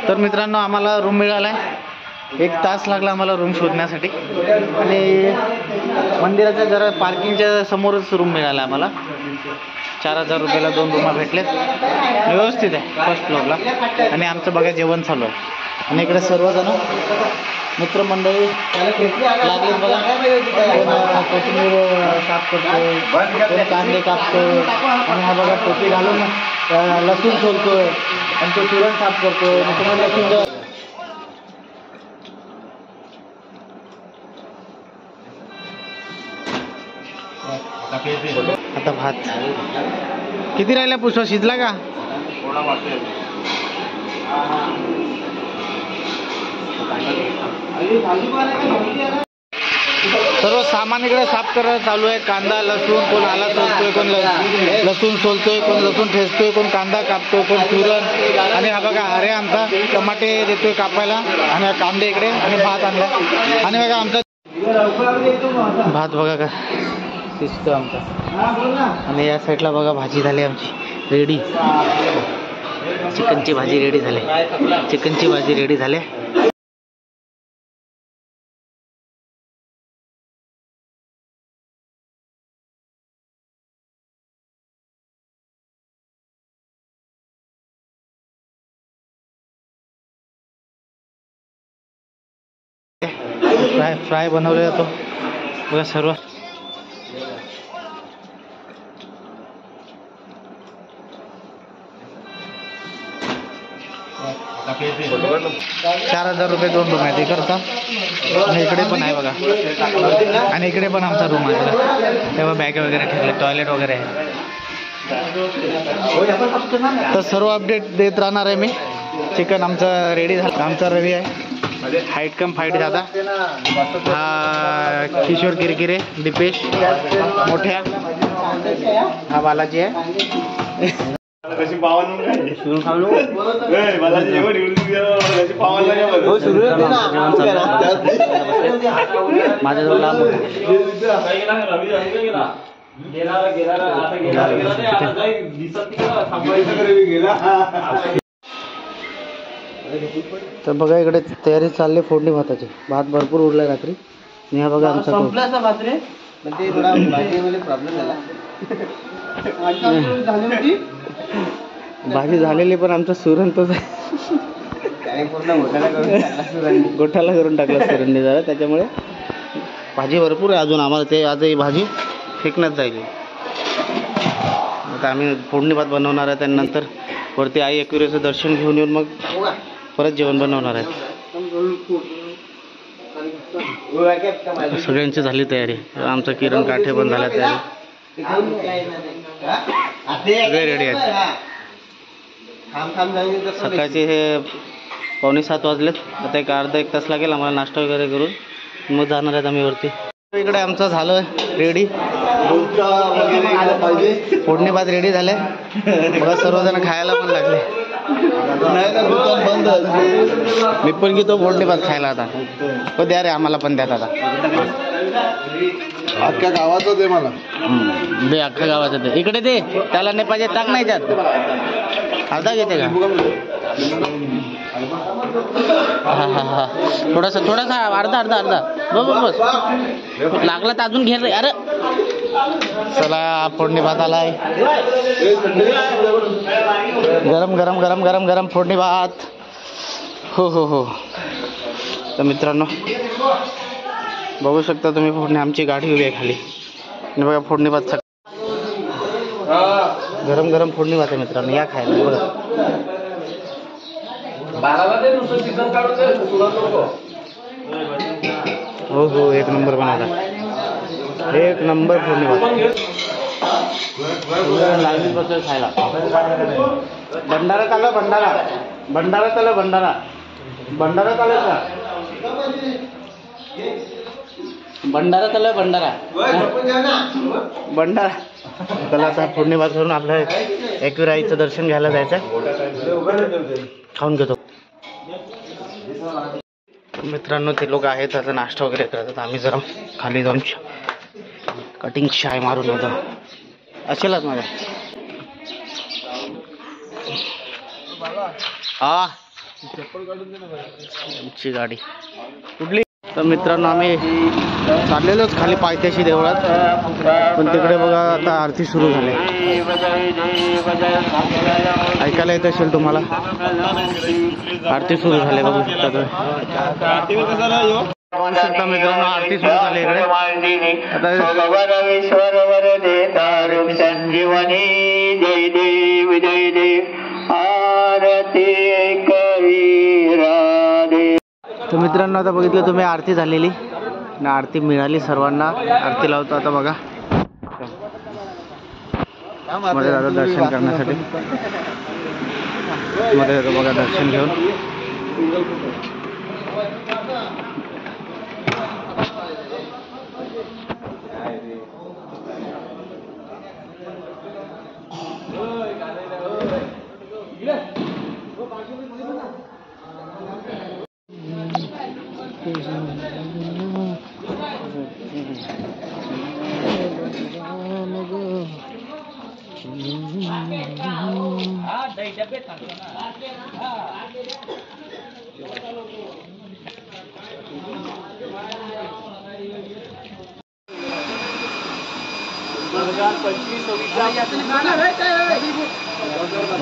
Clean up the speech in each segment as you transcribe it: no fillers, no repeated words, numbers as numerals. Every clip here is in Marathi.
तर मित्रांनो आम्हाला रूम मिळाला आहे. 1 तास लागला आम्हाला रूम शोधण्यासाठी आणि मंदिराच्या जरा पार्किंगच्या समोरच रूम मिळाला आम्हाला. 4000 रुपयाला 2 रूमा भेटलेत. व्यवस्थित आहे फर्स्ट फ्लोअरला. आणि आमचं बघा जेवण चालू आहे. आणि इकडे सर्वजण मित्रमंडळी लागले बघा. कोथिंबीर साफ करतो, कांदे कापतो आणि हा बघा टोपी घालून लसूण सोलतोय आणि तो चुरण साफ करतोय. लसूण आता भात किती राहिला पुष्पा? शिजला का? सर्व सामान इकडे साफ करायला चालू आहे. कांदा लसूण, कोण आला सोलतोय, कोण लसूण सोलतोय, कोण लसूण ठेचतोय, कोण कांदा कापतोय, कोण चुरण. आणि हा बघा अरे आमचा टमाटे देतोय कापायला आणि कांदे इकडे आणि भात आणला. आणि बघा आमचा भात बघा का शिजतो आमचा. आणि या साईडला बघा भाजी झाली आमची रेडी. चिकनची भाजी रेडी झाली. चिकनची भाजी रेडी झाली. फ्राय बनवले जातो बघा सर्व. ₹4000 2 रूम आहे करता. आणि इकडे पण आहे बघा. आणि इकडे पण आमचा रूम आहे. तेव्हा बॅग वगैरे ठेवले, टॉयलेट वगैरे आहे. तर सर्व अपडेट देत राहणार आहे मी. चिकन आमचं रेडी झालं. आमचा रवी आहे. हाईट कम फाईट दादा. हा किशोर किरकिरे, दीपेश मोठ्या. हा बालाजी आहे. माझ्याजवळ तर बघा इकडे तयारी चालली फोडणी भाताची. भात भरपूर उरलाय रात्री. आणि हा बघा आमचा भाजी झालेली पण आमचा सुरण तोच गोठाला करून टाकला सुरणने जरा. त्याच्यामुळे भाजी भरपूर आहे अजून. आम्हाला ते आज ही भाजी फेकण्यात जाईल. आता आम्ही फोडणी भात बनवणार आहे. त्यानंतर वरती आई एकविरेचं दर्शन घेऊन येऊन मग परत जेवण बनवणार आहे. सगळ्यांची झाली तयारी. आमचा किरण काठे पण झाला तयारी. सगळे रेडी आहेत. सकाळचे हे 6:45 वाजलेत. आता एक अर्धा 1 तास लागेल आम्हाला नाश्ता वगैरे करून मग जाणार आहेत आम्ही वरती. इकडे आमचं झालं रेडी. फोडणी भात रेडी झाले बघा. सर्वजण खायला पण लागले. मी पण घेतो फोडणी भात खायला आता. हो द्या रे आम्हाला पण द्या दादा. अख्ख्या गावाचं दे मला. दे अख्ख्या गावाचं दे. इकडे दे. त्याला नाही पाहिजे टाक नाही त्यात. अर्धा घेते का? हा हा हा थोडासा अर्धा बस लागला तर अजून घे रे. अरे चला फोडणी भात आलाय. गरम फोडणी भात. हो. तर मित्रांनो बघू शकता तुम्ही फोडणी. आमची गाडी उभी आहे खाली. आणि बघा फोडणी भात गरम फोडणी भात आहे मित्रांनो. या खायला बघा. हो एक नंबर बनवला. 1 नंबर फोडणी भात. लाईनीत बसलं खायला. भंडारा चालू भंडारा त्याला आता फोडणी भात करून आपल्या एकविराईचं दर्शन घ्यायला जायचं. खाऊन घेतो. मित्रांनो ते लोक आहेत आता नाश्ता वगैरे करतात. आम्ही जरा खाली जाऊन कटिंग शाय मारून येतो असेलच माझ्या हा आमची गाडी कुठली. तर मित्रांनो आम्ही चाललेलोच खाली पायथ्याशी देवळात, पण तिकडे बघा आता आरती सुरू झाली. ऐकायला येत असेल तुम्हाला, आरती सुरू झाली बघू शकता तुम्ही. मित्रांनो आरती सुरू झाली इकडे तर मित्रांनो आता बघितलं तुम्ही आरती झालेली ना, आरती मिळाली सर्वांना. आरती लावतो आता बघा मध्ये जातो दर्शन करण्यासाठी, मध्ये जातो बघा दर्शन घेऊन.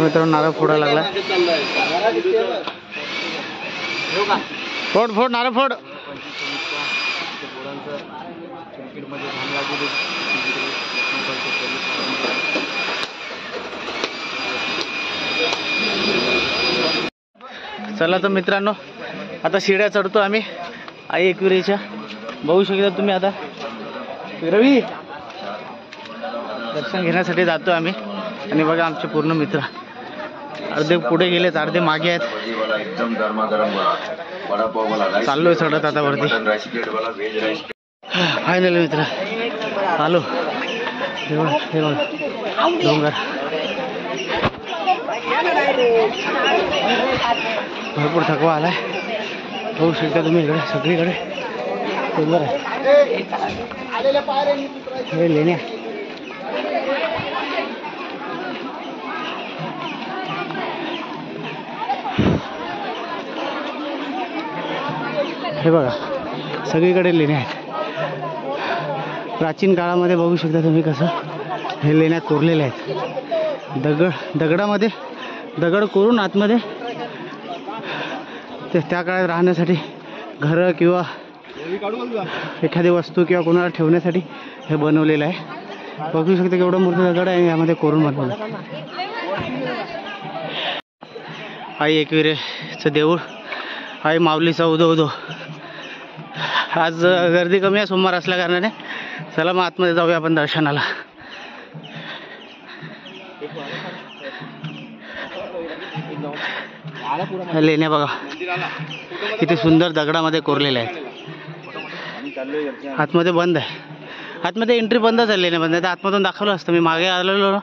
मित्रांनो नारळ फोडायला लागला. फोड फोड नारळ फोड. चला तर मित्रांनो आता शिड्या चढतो आम्ही आई एकविरेच्या. बघू शकता तुम्ही आता रवी दर्शन घेण्यासाठी जातो आम्ही. आणि बघा आमचे पूर्ण मित्र अर्धे पुढे गेलेत, अर्धे मागे आहेत. चाललोय चढत आता वरती. फायनल मित्र आलो डोंगर. भरपूर थकवा आलाय. होऊ शकता तुम्ही इकडे सगळीकडे डोंगर आहे. हे लेण्या हे बघा सगळीकडे लेण्या आहेत. प्राचीन काळामध्ये बघू शकता तुम्ही कसं हे लेण्या कोरलेल्या आहेत. दगडामध्ये दगड कोरून आतमध्ये त्या काळात राहण्यासाठी घरं किंवा एखादी वस्तू किंवा कोणाला ठेवण्यासाठी हे बनवलेलं आहे. बघू शकता केवढं मोठं दगड आहे यामध्ये कोरून बनवलं. आई एकविरेचं देऊळ, आई माऊलीचा उदो उदो. आज गर्दी कमी आहे सोमवार असल्या कारणाने. चला मग आतमध्ये जाऊया आपण दर्शनाला. लेण्या बघा किती सुंदर दगडामध्ये कोरलेल्या आहेत. आतमध्ये बंद आहे, आतमध्ये एंट्री बंद आहे, लेण्या बंद आहे. तर आतमधून दाखवलं असतं. मी मागे आलेलो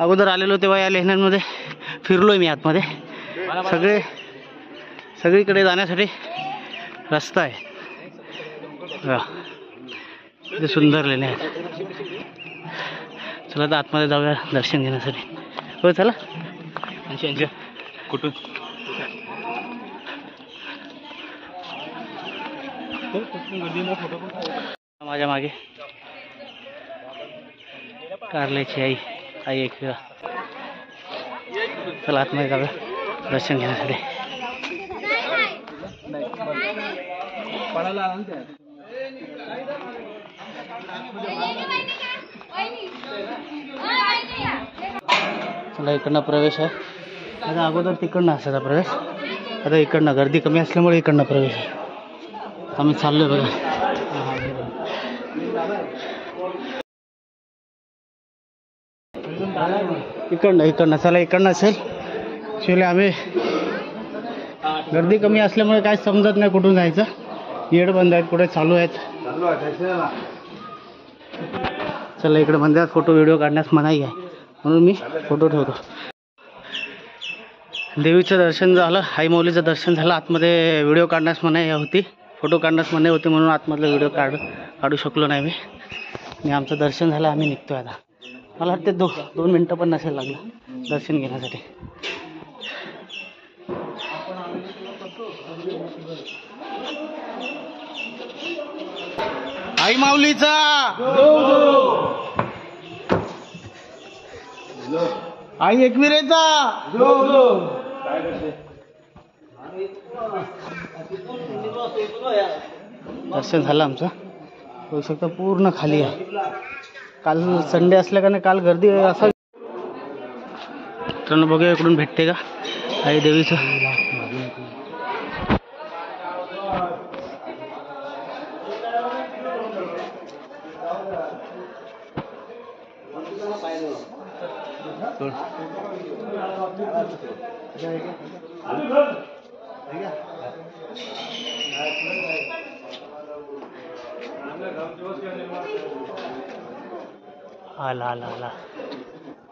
अगोदर आलेलो तेव्हा या लेण्यांमध्ये फिरलोय मी. आतमध्ये सगळीकडे जाण्यासाठी रस्ता आहे. किती सुंदर लेण्या आहेत. चला तर आतमध्ये जाऊया दर्शन घेण्यासाठी. हो चला. कुठून माझ्या मागे कारल्याची आई आई एक. चला आतमध्ये जाऊया दर्शन घेण्यासाठी. चला इकडनं प्रवेश आहे. आता अगोदर तिकडनं असायचा प्रवेश, आता इकडनं गर्दी कमी असल्यामुळे इकडनं प्रवेश आहे. आम्ही चाललोय बघा. इकडनं चला इकडनं असेल. ॲक्च्युली आम्ही गर्दी कमी असल्यामुळे काय समजत नाही कुठून जायचं. गेट बंद आहेत, कुठे चालू आहेत. चला इकडे बंद आहेत. फोटो व्हिडिओ काढण्यास मनाई आहे म्हणून मी फोटो ठेवतो. देवीचं दर्शन झालं, आई माऊलीचं दर्शन झालं. आतमध्ये व्हिडिओ काढण्यास मनाई होती, फोटो काढण्यास मनाई होती म्हणून आतमधला व्हिडिओ काढू शकलो नाही मी. आणि आमचं दर्शन झालं. आम्ही निघतोय आता. मला वाटते 2 मिनटं पण नसेल लागलं दर्शन घेण्यासाठी. आई माऊलीचा आई एकविरेचा दर्शन झालं आमचं. होऊ शकतं पूर्ण खाली आहे. काल संडे असल्याकारणे काल गर्दी असावी. मित्रांनो बघूया इकडून भेटते का आई देवीचं. आला आला आला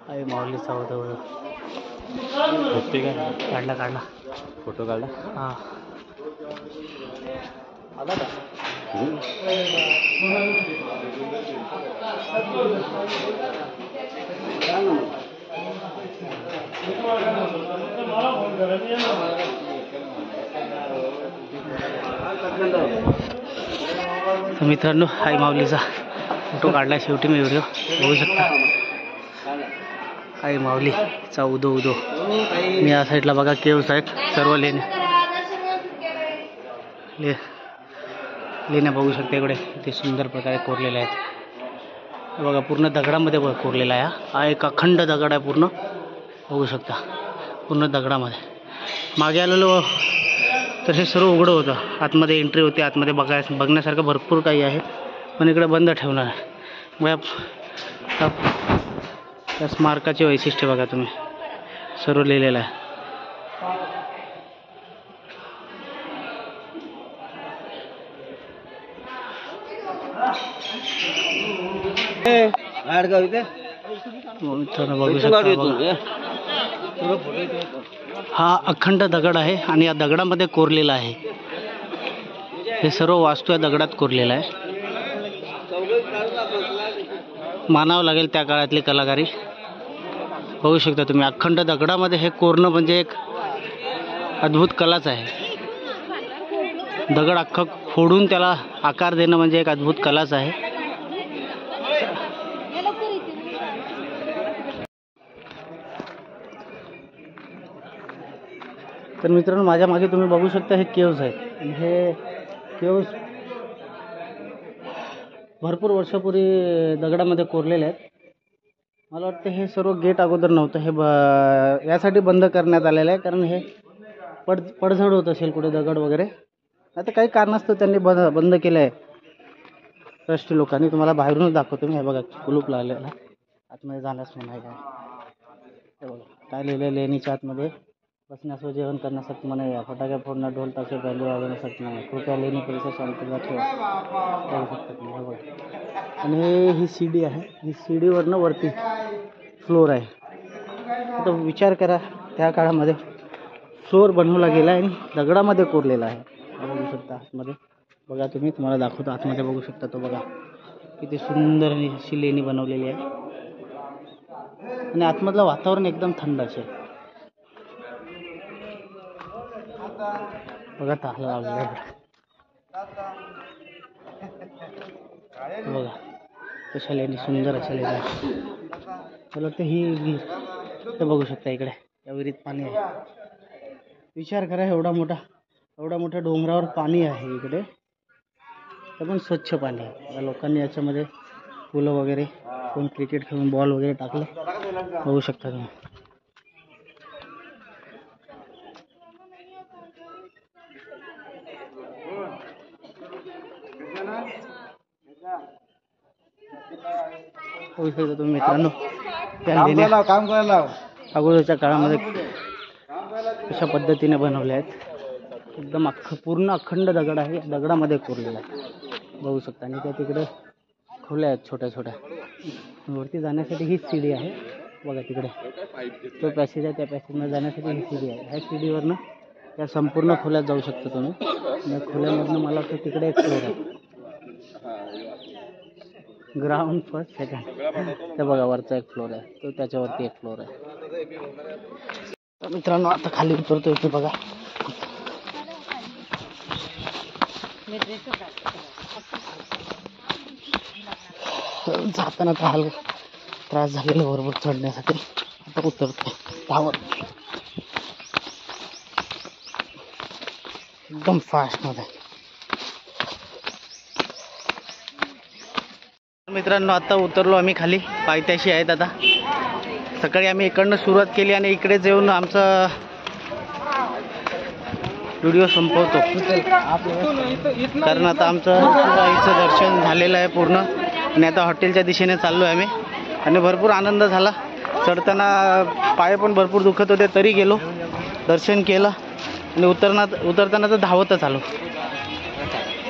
आई माऊलीचा होता काढला काढला फोटो काढला. हां आला का तर मित्रांनो आई माऊलीचा फोटो काढला शेवटी मी. व्हिडिओ बघू शकता. आई माऊलीचा उदो उदो. मी या साईडला बघा केव्स आहेत सर्व लेण्या बघू शकता. इकडे ते सुंदर प्रकारे कोरलेले आहेत बघा. पूर्ण दगडामध्ये कोरलेला आहे. हा एक अखंड दगड आहे पूर्ण. बघू शकता पूर्ण दगडामध्ये. मागे आलेलो तर हे सर्व उघडं होतं. आतमध्ये एंट्री होती. आतमध्ये बघण्यासारखं भरपूर काही आहे पण इकडे बंद ठेवणार आहे. त्या स्मारकाचे वैशिष्ट्य बघा तुम्ही. सर्व लिहिलेलं आहे. बघू शकता. हा अखंड दगड आहे आणि या दगडामध्ये कोरलेला आहे. हे सर्व वास्तू या दगडात कोरलेला आहे. मानावं लागेल त्या काळातली कलाकारी. बघू शकता तुम्ही अखंड दगडामध्ये हे कोरणं म्हणजे एक अद्भुत कलाच आहे. दगड अख्खं फोडून त्याला आकार देणं म्हणजे एक अद्भुत कलाच आहे. तर मित्रांनो माझ्या मागे तुम्ही बघू शकता हे केव्स आहेत. आणि हे केव्स भरपूर वर्षापूर्वी दगडामध्ये कोरलेले आहेत. मला वाटतं हे सर्व गेट अगोदर नव्हतं. हे यासाठी बंद करण्यात आलेलं आहे कारण हे पडझड होत असेल कुठे दगड वगैरे. आता काही कारणास्तव त्यांनी बंद केलं आहे ट्रस्टी लोकांनी. तुम्हाला बाहेरूनच दाखवतो मी. हे बघा कुलूप लागलेलं आहे. आतमध्ये जाण्यास मनाई आहे. हे बघा काय लिहिलं लेणीच्या आतमध्ये. बसण्यास व जेवण करण्यासाठी मनाई आहे. फटाके फोडणं ढोल ताशे बंदी वाजवण्यासाठी नाही. कृपया लेणी परिसर शांतता ठेवा. बघू शकता तुम्ही. हे बघा आणि ही सीडी आहे. ही सीडीवरनं वरती फ्लोअर आहे. आता विचार करा त्या काळामध्ये फ्लोअर बनवला गेला आहे आणि दगडामध्ये कोरलेला आहे. बघू शकता आतमध्ये बघा तुम्ही. तुम्हाला दाखवतो आतमध्ये बघू शकता. तो बघा किती सुंदर अशी लेणी बनवलेली आहे आणि आतमधलं वातावरण एकदम थंड असेल. बघा ताला लावलेला बघा कशा लेणी सुंदर अशा लेणी आहे. मला वाटतं ही विहीर बघू शकता. इकडे या विहिरीत पाणी आहे. विचार करा एवढा मोठ्या डोंगरावर पाणी आहे इकडे. तर पण स्वच्छ पाणी आहे. लोकांनी याच्यामध्ये फुलं वगैरे कोण क्रिकेट खेळून बॉल वगैरे टाकलं. बघू शकता तुम्ही. होऊ शकता तुम्ही मित्रांनो. त्या काम करायला अगोदरच्या काळामध्ये अशा पद्धतीने बनवल्या आहेत. एकदम पूर्ण अखंड दगड आहे. दगडामध्ये कोरलेला आहे. बघू शकता. आणि त्या तिकडे खोल्या आहेत छोट्या छोट्या. वरती जाण्यासाठी ही सीडी आहे. बघा तिकडे तो पॅसेज आहे. त्या पॅसेजमध्ये जाण्यासाठी ही सीडी आहे. ह्या सीडीवरनं त्या संपूर्ण खोल्यात जाऊ शकता तुम्ही. या खोल्यामधनं मला वाटतं तिकडे एक फ्लोअर आहे. Ground first second. ते बघा वरचा एक फ्लोर आहे, तो त्याच्यावरती एक फ्लोर आहे. तर मित्रांनो आता खाली उतरतोय ते बघा. जाताना तर त्रास झालेला बरोबर चढण्यासाठी. आता उतरतोय धावत एकदम फास्ट मध्ये. मित्रांनो आता उतरलो आम्ही खाली. पायथ्याशी आहेत आता. सकाळी आम्ही इकडनं सुरुवात केली आणि इकडेच येऊन आमचा व्हिडिओ संपवतो, कारण आता आमचं आईचं दर्शन झालेलं आहे पूर्ण आणि आता हॉटेलच्या दिशेने चाललो आहे आम्ही. आणि भरपूर आनंद झाला. चढताना पाय पण भरपूर दुखत होते तरी गेलो, दर्शन केलं आणि उतरताना तर धावतच आलो.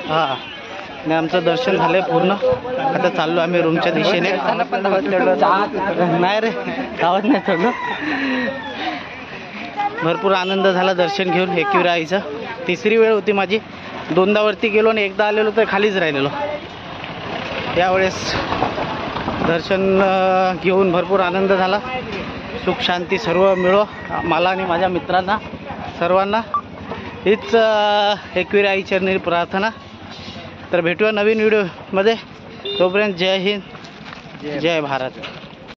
हां आणि आमचं दर्शन झालंय पूर्ण. आता चाललो आम्ही रूमच्या दिशेने. नाही रे, धावत नाही चढलो. भरपूर आनंद झाला दर्शन घेऊन. एकविरा आईचं तिसरी वेळ होती माझी. 2दा वरती गेलो आणि 1दा आलेलो तर खालीच राहिलेलो. यावेळेस दर्शन घेऊन भरपूर आनंद झाला. सुख शांती सर्व मिळो मला आणि माझ्या मित्रांना सर्वांना. हीच एकविरा आई चरणी प्रार्थना. तर भेटूया नवीन व्हिडिओमध्ये. तोपर्यंत जय हिंद, जय भारत.